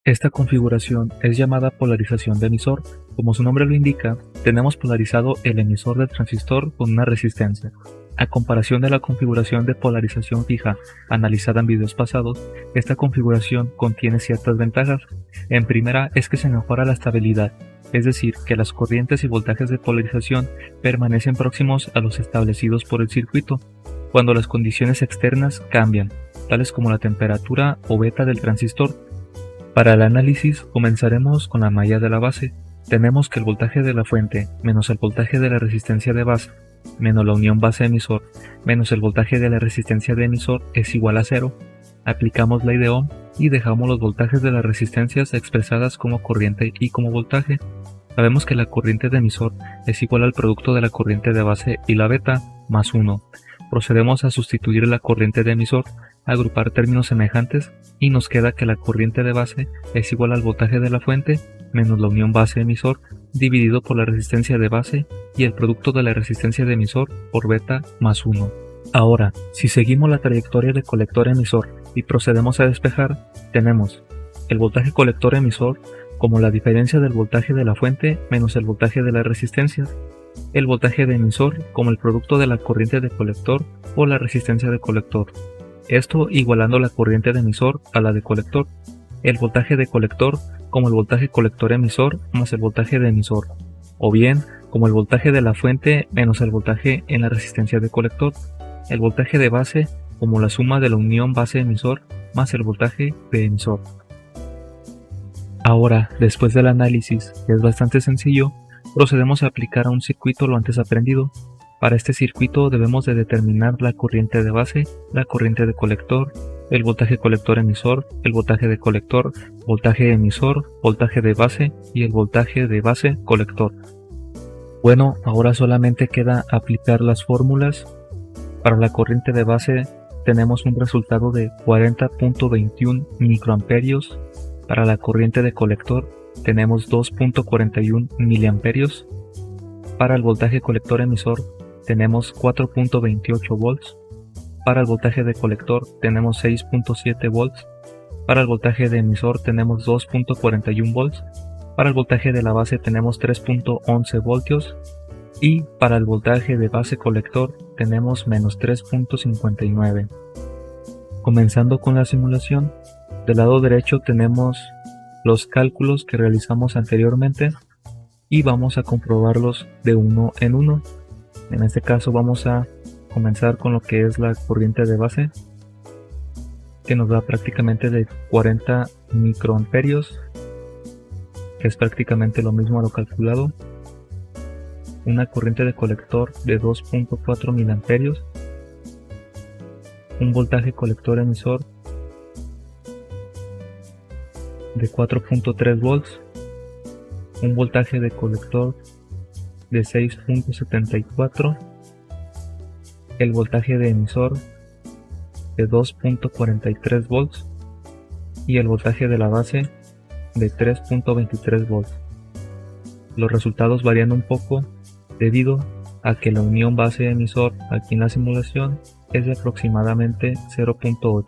Esta configuración es llamada polarización de emisor. Como su nombre lo indica, tenemos polarizado el emisor del transistor con una resistencia. A comparación de la configuración de polarización fija analizada en videos pasados, esta configuración contiene ciertas ventajas. En primera es que se mejora la estabilidad, es decir, que las corrientes y voltajes de polarización permanecen próximos a los establecidos por el circuito cuando las condiciones externas cambian, tales como la temperatura o beta del transistor. Para el análisis comenzaremos con la malla de la base. Tenemos que el voltaje de la fuente menos el voltaje de la resistencia de base menos la unión base-emisor menos el voltaje de la resistencia de emisor es igual a 0. Aplicamos ley de Ohm y dejamos los voltajes de las resistencias expresadas como corriente y como voltaje. Sabemos que la corriente de emisor es igual al producto de la corriente de base y la beta más 1. Procedemos a sustituir la corriente de emisor, agrupar términos semejantes y nos queda que la corriente de base es igual al voltaje de la fuente menos la unión base-emisor dividido por la resistencia de base y el producto de la resistencia de emisor por beta más 1. Ahora, si seguimos la trayectoria de colector-emisor y procedemos a despejar, tenemos el voltaje colector-emisor como la diferencia del voltaje de la fuente menos el voltaje de las resistencias, el voltaje de emisor como el producto de la corriente de colector o la resistencia de colector, esto igualando la corriente de emisor a la de colector, el voltaje de colector como el voltaje colector-emisor más el voltaje de emisor, o bien como el voltaje de la fuente menos el voltaje en la resistencia de colector, el voltaje de base como la suma de la unión base-emisor más el voltaje de emisor. Ahora, después del análisis, que es bastante sencillo, procedemos a aplicar a un circuito lo antes aprendido. Para este circuito debemos de determinar la corriente de base, la corriente de colector, el voltaje colector-emisor, el voltaje de colector, voltaje emisor, voltaje de base y el voltaje de base colector. Bueno, ahora solamente queda aplicar las fórmulas. Para la corriente de base tenemos un resultado de 40.21 microamperios. Para la corriente de colector tenemos 2.41 miliamperios. Para el voltaje colector-emisor tenemos 4.28 volts. Para el voltaje de colector tenemos 6.7 volts. Para el voltaje de emisor tenemos 2.41 volts. Para el voltaje de la base tenemos 3.11 voltios. Y para el voltaje de base colector tenemos menos 3.59. Comenzando con la simulación, del lado derecho tenemos los cálculos que realizamos anteriormente y vamos a comprobarlos de uno en uno. En este caso vamos a comenzar con lo que es la corriente de base, que nos da prácticamente de 40 microamperios, que es prácticamente lo mismo a lo calculado. Una corriente de colector de 2.4 miliamperios, un voltaje colector emisor de 4.3 volts, un voltaje de colector de 6.74, el voltaje de emisor de 2.43 volts y el voltaje de la base de 3.23 volts. Los resultados varían un poco debido a que la unión base-emisor aquí en la simulación es de aproximadamente 0.8.